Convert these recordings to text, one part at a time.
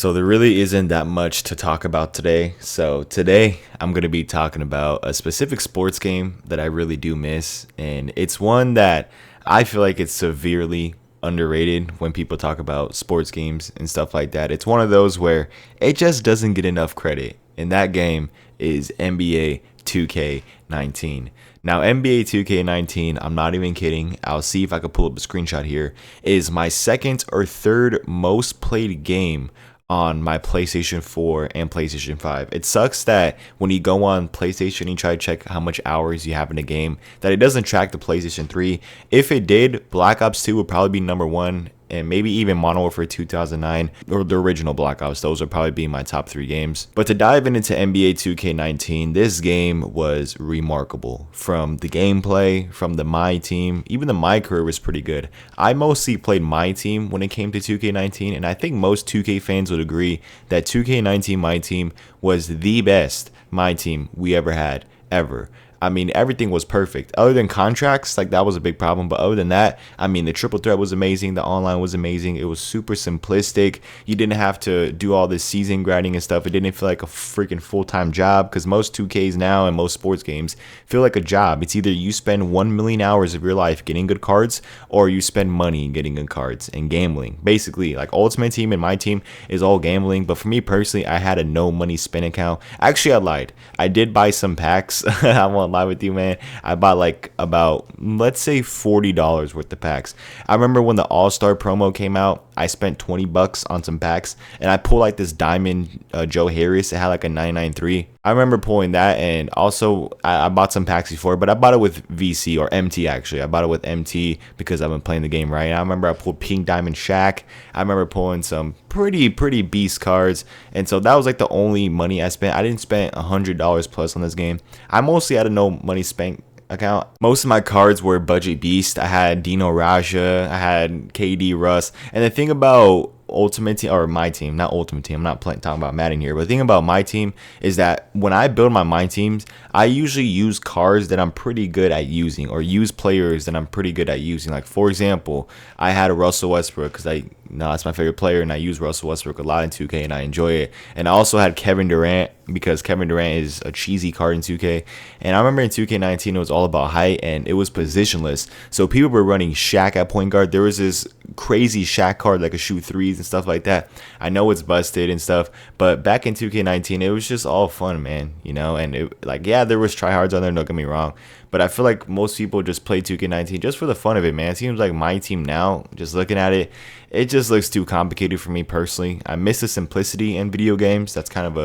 So there really isn't that much to talk about today. So today I'm going to be talking about a specific sports game that I really do miss, and it's one that I feel like it's severely underrated when people talk about sports games and stuff like that. It's one of those where it just doesn't get enough credit. And that game is NBA 2K19. Now, NBA 2K19, I'm not even kidding. I'll see if I can pull up a screenshot here. Is my second or third most played game on my PlayStation 4 and PlayStation 5. It sucks that when you go on PlayStation and you try to check how much hours you have in a game, that it doesn't track the PlayStation 3. If it did, Black Ops 2 would probably be number one, and maybe even Modern Warfare 2009 or the original Black Ops. Those would probably be my top 3 games. But to dive into NBA 2K19, this game was remarkable. From the gameplay, from the My Team, even the My Career was pretty good. I mostly played My Team when it came to 2K19, and I think most 2K fans would agree that 2K19 My Team was the best My Team we ever had, ever. I mean, everything was perfect. Other than contracts, like that was a big problem. But other than that, I mean, the triple threat was amazing. The online was amazing. It was super simplistic. You didn't have to do all this season grinding and stuff. It didn't feel like a freaking full-time job, because most 2Ks now and most sports games feel like a job. It's either you spend 1 million hours of your life getting good cards, or you spend money getting good cards and gambling. Basically, like Ultimate Team and My Team is all gambling. But for me personally, I had a no money spend account. Actually, I lied. I did buy some packs. I won't lie with you, man. I bought like about, let's say, $40 worth of packs. I remember when the All-Star promo came out, I spent $20 on some packs, and I pulled like this diamond Joe Harris. It had like a 993. I remember pulling that, and also I bought some packs before, but I bought it with VC or MT actually. I bought it with MT because I've been playing the game right. And I remember I pulled Pink Diamond Shaq. I remember pulling some pretty beast cards, and so that was like the only money I spent. I didn't spend $100 plus on this game. I mostly had a no money spent account. Most of my cards were budget beast. I had Dino Raja, I had KD Russ, and the thing about Ultimate Team, or My Team, not Ultimate Team, I'm not talking about Madden here, but the thing about My Team is that when I build my teams, I usually use cards that I'm pretty good at using, or use players that I'm pretty good at using. Like, for example, I had a Russell Westbrook because that's my favorite player, and I use Russell Westbrook a lot in 2K, and I enjoy it. And I also had Kevin Durant because Kevin Durant is a cheesy card in 2K. And I remember in 2K19 it was all about height, and it was positionless. So people were running Shaq at point guard. There was this crazy Shaq card that could shoot threes and stuff like that. I know it's busted and stuff, but back in 2K19 it was just all fun, man. And it, like, yeah, there was tryhards on there, don't get me wrong, but I feel like most people just play 2K19 just for the fun of it, man. It seems like My Team now, just looking at it, it just looks too complicated for me personally. I miss the simplicity in video games. That's kind of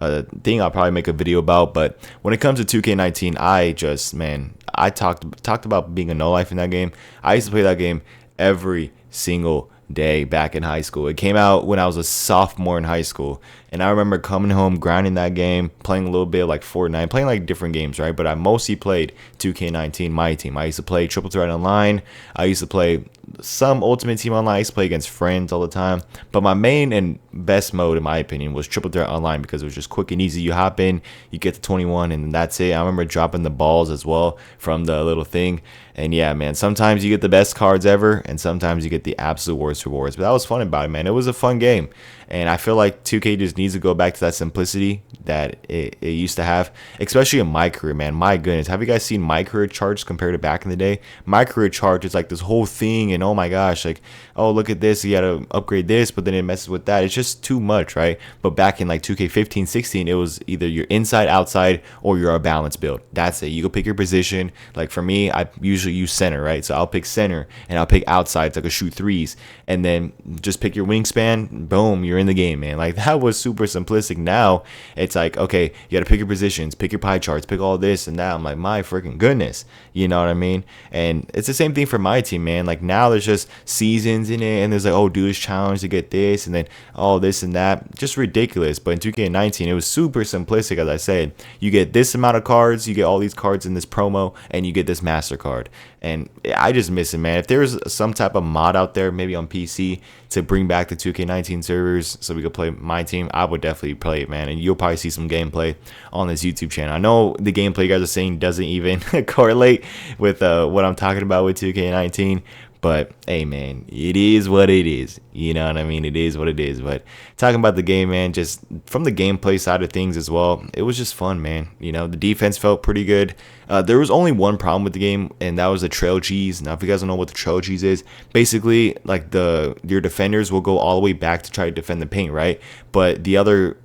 a thing I'll probably make a video about. But when it comes to 2K19, I talked about being a no life in that game. I used to play that game every single day back in high school. It came out when I was a sophomore in high school, and I remember coming home, grinding that game, playing a little bit like Fortnite, playing like different games, right? But I mostly played 2K19 My Team. I used to play Triple Threat Online. I used to play some Ultimate Team Online. I used to play against friends all the time. But my main and best mode, in my opinion, was Triple Threat Online, because it was just quick and easy. You hop in, you get to 21, and that's it. I remember dropping the balls as well from the little thing. And yeah, man, sometimes you get the best cards ever, and sometimes you get the absolute worst rewards. But that was fun about it, man. It was a fun game. And I feel like 2K just needs to go back to that simplicity that it used to have, especially in My Career, man. My goodness. Have you guys seen My Career charts compared to back in the day? My Career chart is like this whole thing, and oh my gosh, like, oh, look at this. You got to upgrade this, but then it messes with that. It's just too much, right? But back in like 2K15, 16, it was either you're inside, outside, or you're a balanced build. That's it. You go pick your position. Like for me, I usually use center, right? So I'll pick center, and I'll pick outside so I can shoot threes, and then just pick your wingspan. Boom, you're in the game, man. Like, that was super simplistic. Now it's like, okay, you got to pick your positions, pick your pie charts, pick all this and that. I'm like, my freaking goodness, you know what I mean? And it's the same thing for My Team, man. Like, now there's just seasons in it, and there's like, oh, do this challenge to get this, and then all this and that. Just ridiculous. But in 2K19 it was super simplistic. As I said, you get this amount of cards, you get all these cards in this promo, and you get this master card. And I just miss it, man. If there was some type of mod out there, maybe on PC, to bring back the 2K19 servers so we could play My Team, I would definitely play it, man. And you'll probably see some gameplay on this YouTube channel. I know the gameplay you guys are saying doesn't even correlate with what I'm talking about with 2K19, But hey, man, it is what it is. You know what I mean? It is what it is. But talking about the game, man, just from the gameplay side of things as well, it was just fun, man. You know, the defense felt pretty good. There was only one problem with the game, and that was the trail cheese. Now, if you guys don't know what the trail cheese is, basically, like your defenders will go all the way back to try to defend the paint, right? But the other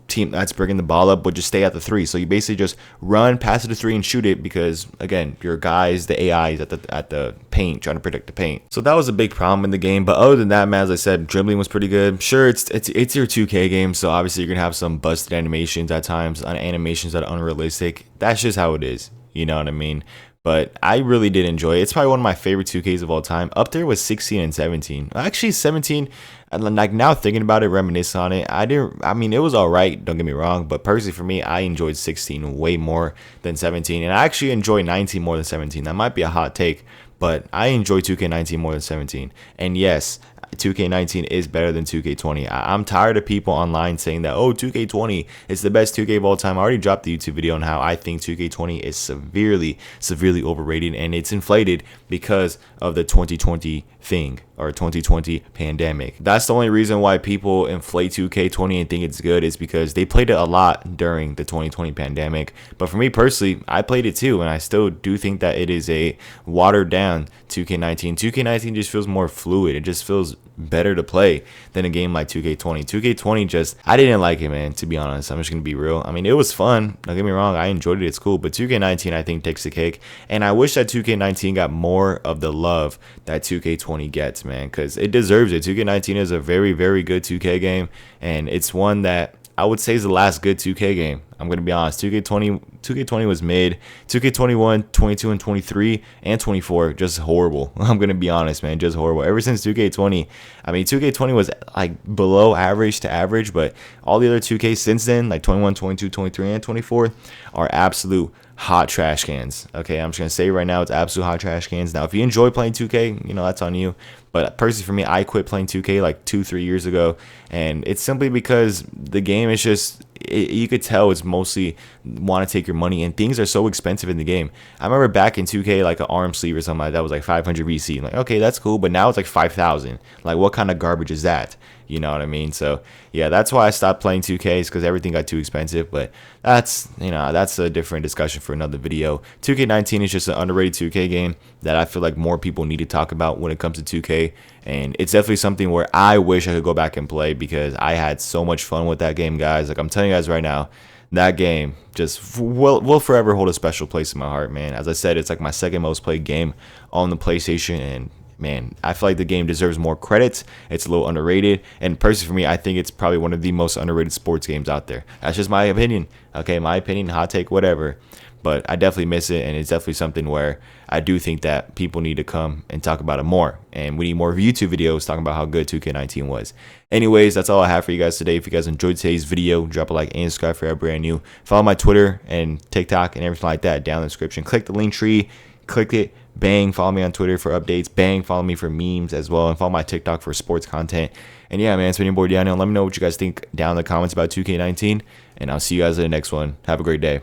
team that's bringing the ball up would just stay at the 3. So you basically just run, pass it to 3, and shoot it because, again, your guys, the AI is at the paint, trying to protect the paint. So that was a big problem in the game. But other than that, man, as I said, dribbling was pretty good. Sure, it's your 2K game, so obviously you're gonna have some busted animations at times, on animations that are unrealistic. That's just how it is. You know what I mean? But I really did enjoy it. It's probably one of my favorite 2Ks of all time. Up there with 16 and 17. Actually, 17, and like now thinking about it, reminisce on it. I mean, it was all right. Don't get me wrong. But personally for me, I enjoyed 16 way more than 17. And I actually enjoy 19 more than 17. That might be a hot take, but I enjoy 2K19 more than 17. And yes, 2K19 is better than 2K20. I'm tired of people online saying that, oh, 2K20 is the best 2K of all time. I already dropped the YouTube video on how I think 2K20 is severely overrated, and it's inflated because of the 2020 thing, or 2020 pandemic. That's the only reason why people inflate 2K20 and think it's good, is because they played it a lot during the 2020 pandemic. But for me personally, I played it too, and I still do think that it is a watered down 2K19. 2K19 just feels more fluid. It just feels better to play than a game like 2K20. 2K20 just, I didn't like it, man, to be honest. I'm just gonna be real. I mean, it was fun, don't get me wrong, I enjoyed it, it's cool, but 2K19 I think takes the cake, and I wish that 2K19 got more of the love that 2K20 gets, man, because it deserves it. 2K19 is a very, very good 2K game, and it's one that I would say is the last good 2K game. I'm going to be honest. 2K20 was mid. 2K21, 22, and 23, and 24, just horrible. I'm going to be honest, man, just horrible. Ever since 2K20, I mean, 2K20 was like below average to average, but all the other 2Ks since then, like 21, 22, 23, and 24, are absolute hot trash cans. Okay, I'm just gonna say right now, it's absolute hot trash cans. Now, if you enjoy playing 2K, you know, that's on you. But personally for me, I quit playing 2K like 2-3 years ago, and it's simply because the game is just, you could tell it's mostly want to take your money, and things are so expensive in the game. I remember back in 2K, like an arm sleeve or something like that was like 500 VC. I'm like, okay, that's cool, but now it's like 5,000. Like, what kind of garbage is that? You know what I mean? So yeah, that's why I stopped playing 2Ks, because everything got too expensive. But that's, you know, that's a different discussion for another video. 2K19 is just an underrated 2K game that I feel like more people need to talk about when it comes to 2K. And it's definitely something where I wish I could go back and play, because I had so much fun with that game, guys. Like, I'm telling you guys right now, that game just will forever hold a special place in my heart, man. As I said, it's like my second most played game on the PlayStation, and man, I feel like the game deserves more credits. It's a little underrated, and personally for me, I think it's probably one of the most underrated sports games out there. That's just my opinion. Okay, my opinion, hot take, whatever. But I definitely miss it, and it's definitely something where I do think that people need to come and talk about it more. And we need more YouTube videos talking about how good 2K19 was. Anyways, that's all I have for you guys today. If you guys enjoyed today's video, drop a like and subscribe if you're brand new. Follow my Twitter and TikTok and everything like that down in the description. Click the link tree, click it, bang, follow me on Twitter for updates, bang, follow me for memes as well, and follow my TikTok for sports content. And yeah, man, it's been your boy Daniel. Let me know what you guys think down in the comments about 2K19, and I'll see you guys in the next one. Have a great day.